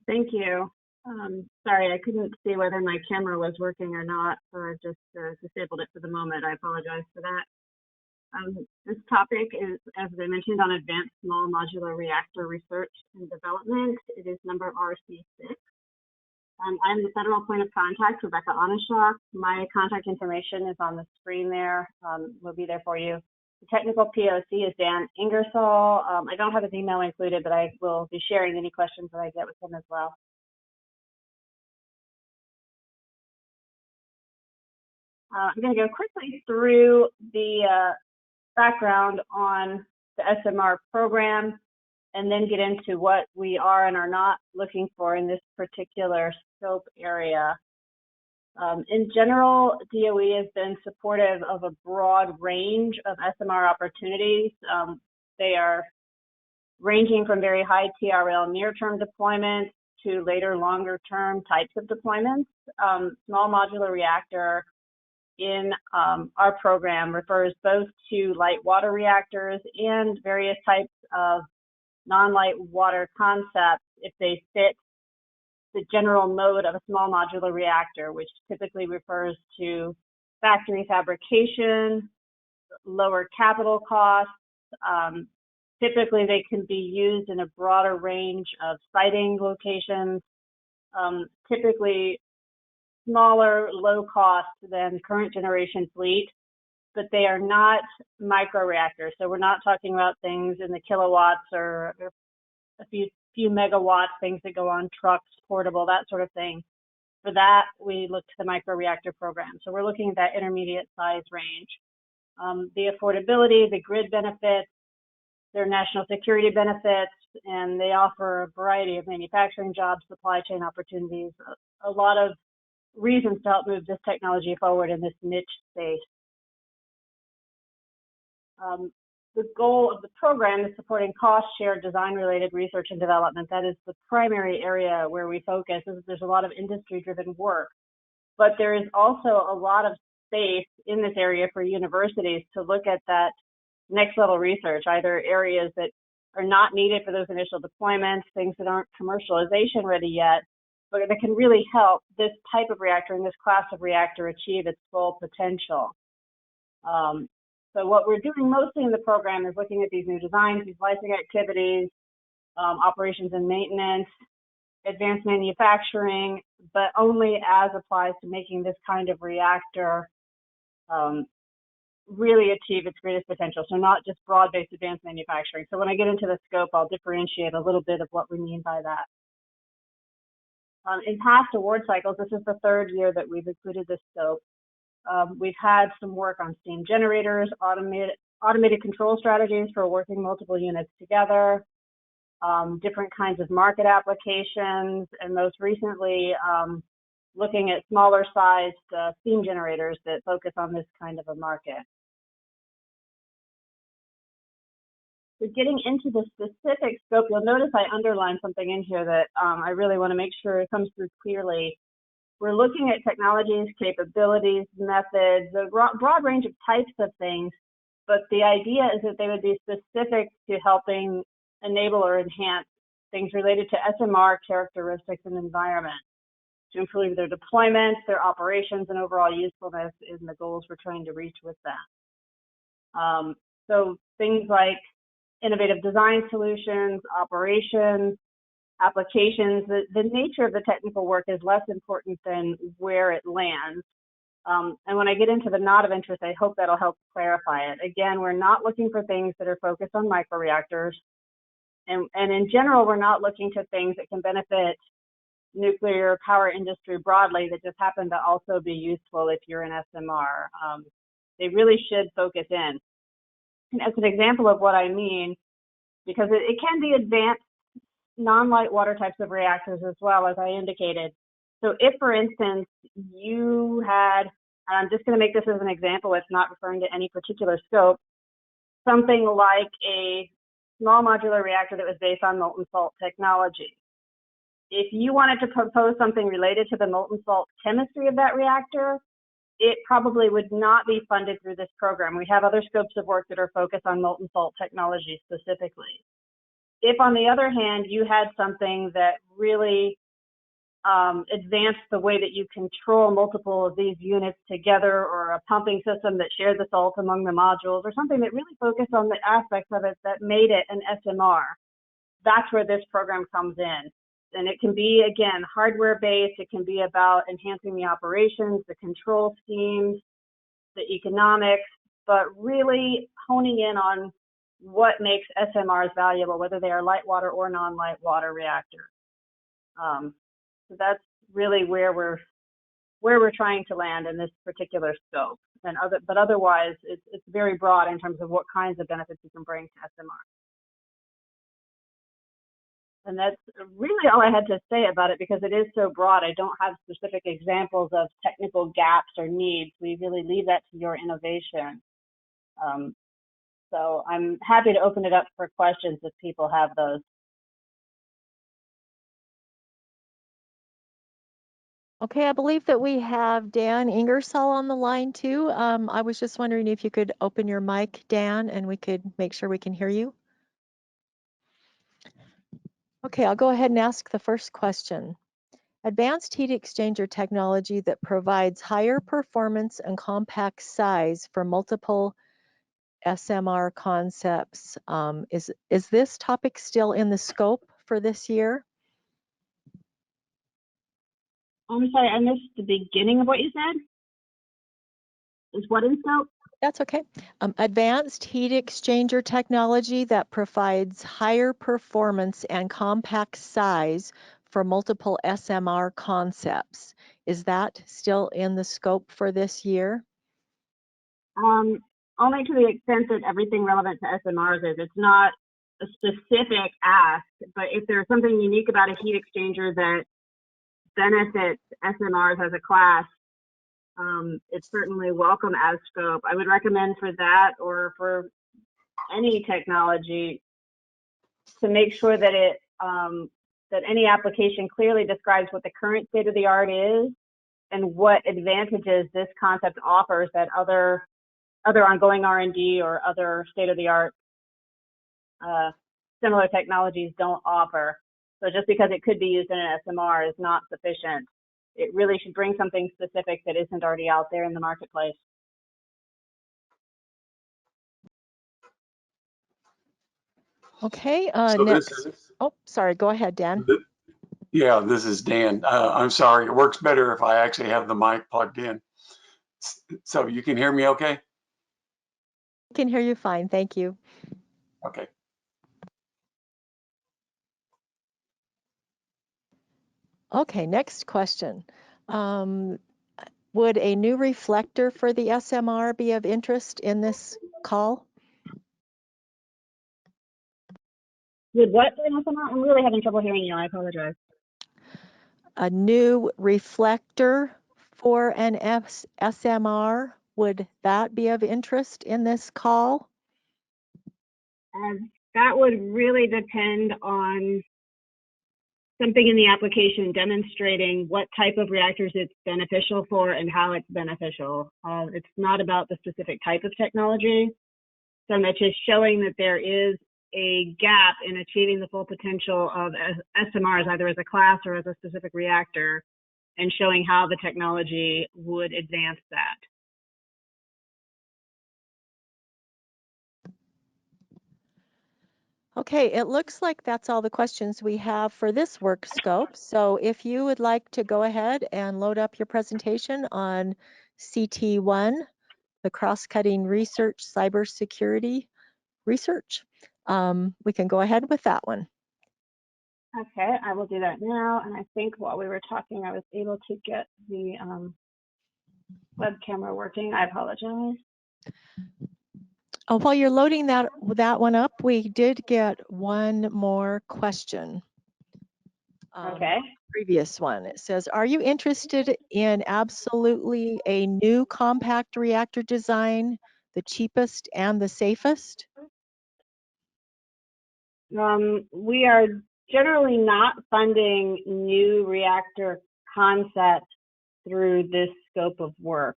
Thank you. Sorry, I couldn't see whether my camera was working or not, so I just disabled it for the moment. I apologize for that. This topic is, as I mentioned, on advanced small modular reactor research and development. It is number RC-6. I'm the federal point of contact, Rebecca Onishok. My contact information is on the screen there. We'll be there for you. The technical POC is Dan Ingersoll. I don't have his email included, but I will be sharing any questions that I get with him as well. I'm going to go quickly through the background on the SMR program and then get into what we are and are not looking for in this particular scope area. In general, DOE has been supportive of a broad range of SMR opportunities. They are ranging from very high TRL near-term deployments to later longer-term types of deployments. Small modular reactor in our program refers both to light water reactors and various types of non-light water concepts if they fit the general mode of a small modular reactor, which typically refers to factory fabrication, lower capital costs. Typically, they can be used in a broader range of siting locations, typically smaller, low cost than current generation fleet, but they are not microreactors. So we're not talking about things in the kilowatts or a few megawatts, things that go on trucks, portable, that sort of thing. For that, we look to the microreactor program. So we're looking at that intermediate size range. The affordability, the grid benefits, their national security benefits, and they offer a variety of manufacturing jobs, supply chain opportunities, a lot of reasons to help move this technology forward in this niche space. The goal of the program is supporting cost-shared design-related research and development. That is the primary area where we focus. There's a lot of industry-driven work, but there is also a lot of space in this area for universities to look at that next-level research, either areas that are not needed for those initial deployments, things that aren't commercialization ready yet, but that can really help this type of reactor and this class of reactor achieve its full potential. So what we're doing mostly in the program is looking at these new designs, these licensing activities, operations and maintenance, advanced manufacturing, but only as applies to making this kind of reactor really achieve its greatest potential. So not just broad-based advanced manufacturing. So when I get into the scope, I'll differentiate a little bit of what we mean by that. In past award cycles, this is the third year that we've included this scope. We've had some work on steam generators, automated control strategies for working multiple units together, different kinds of market applications, and most recently, looking at smaller sized steam generators that focus on this kind of a market. So getting into the specific scope, you'll notice I underlined something in here that I really want to make sure it comes through clearly. We're looking at technologies, capabilities, methods, a broad range of types of things, but the idea is that they would be specific to helping enable or enhance things related to SMR characteristics and environment to improve their deployments, their operations, and overall usefulness in the goals we're trying to reach with that. So things like innovative design solutions, operations, applications, the nature of the technical work is less important than where it lands. And when I get into the not of interest, I hope that'll help clarify it. Again, we're not looking for things that are focused on microreactors. And in general, we're not looking to things that can benefit nuclear power industry broadly that just happen to also be useful if you're an SMR. They really should focus in. And as an example of what I mean, because it can be advanced non-light water types of reactors as well, as I indicated. So if, for instance, you had, and I'm just going to make this as an example, it's not referring to any particular scope, something like a small modular reactor that was based on molten salt technology. If you wanted to propose something related to the molten salt chemistry of that reactor, it probably would not be funded through this program. We have other scopes of work that are focused on molten salt technology specifically. if on the other hand, you had something that really advanced the way that you control multiple of these units together, or a pumping system that shared the salt among the modules, or something that really focused on the aspects of it that made it an SMR, that's where this program comes in. And it can be, again, hardware-based. It can be about enhancing the operations, the control schemes, the economics, but really honing in on what makes SMRs valuable, whether they are light water or non-light water reactors. So that's really where we're trying to land in this particular scope. But otherwise, it's very broad in terms of what kinds of benefits you can bring to SMR. And that's really all I had to say about it, because it is so broad. I don't have specific examples of technical gaps or needs. We really leave that to your innovation. So I'm happy to open it up for questions if people have those. Okay, I believe that we have Dan Ingersoll on the line too. I was just wondering if you could open your mic, Dan, and we could make sure we can hear you. Okay, I'll go ahead and ask the first question. Advanced heat exchanger technology that provides higher performance and compact size for multiple SMR concepts. Is this topic still in the scope for this year? I'm sorry, I missed the beginning of what you said. Is what in scope? That's okay. Advanced heat exchanger technology that provides higher performance and compact size for multiple SMR concepts. Is that still in the scope for this year? Only to the extent that everything relevant to SMRs is. It's not a specific ask, but if there's something unique about a heat exchanger that benefits SMRs as a class, it's certainly welcome as scope. I would recommend for that, or for any technology, to make sure that it that any application clearly describes what the current state of the art is and what advantages this concept offers that other ongoing R&D or other state-of-the-art similar technologies don't offer. So just because it could be used in an SMR is not sufficient. It really should bring something specific that isn't already out there in the marketplace. Okay, So next. Oh, sorry, go ahead, Dan. Yeah, this is Dan. I'm sorry, it works better if I actually have the mic plugged in. So you can hear me okay? I can hear you fine, thank you. Okay. Okay, next question. Would a new reflector for the SMR be of interest in this call? With what? I'm really having trouble hearing you. I apologize. A new reflector for an SMR, would that be of interest in this call? That would really depend on something in the application demonstrating what type of reactors it's beneficial for and how it's beneficial. It's not about the specific type of technology, so much as showing that there is a gap in achieving the full potential of SMRs, either as a class or as a specific reactor, and showing how the technology would advance that. Okay, it looks like that's all the questions we have for this Workscope. So if you would like to go ahead and load up your presentation on CT1, the cross-cutting research, cybersecurity research, we can go ahead with that one. Okay, I will do that now. And I think while we were talking, I was able to get the web camera working. I apologize. While you're loading that one up, we did get one more question. Okay. Previous one. It says, are you interested in absolutely a new compact reactor design, the cheapest and the safest? We are generally not funding new reactor concepts through this scope of work.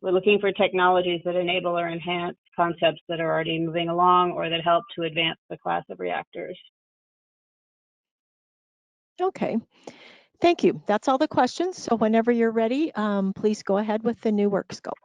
We're looking for technologies that enable or enhance concepts that are already moving along or that help to advance the class of reactors. Okay, thank you. That's all the questions. So whenever you're ready, please go ahead with the new work scope.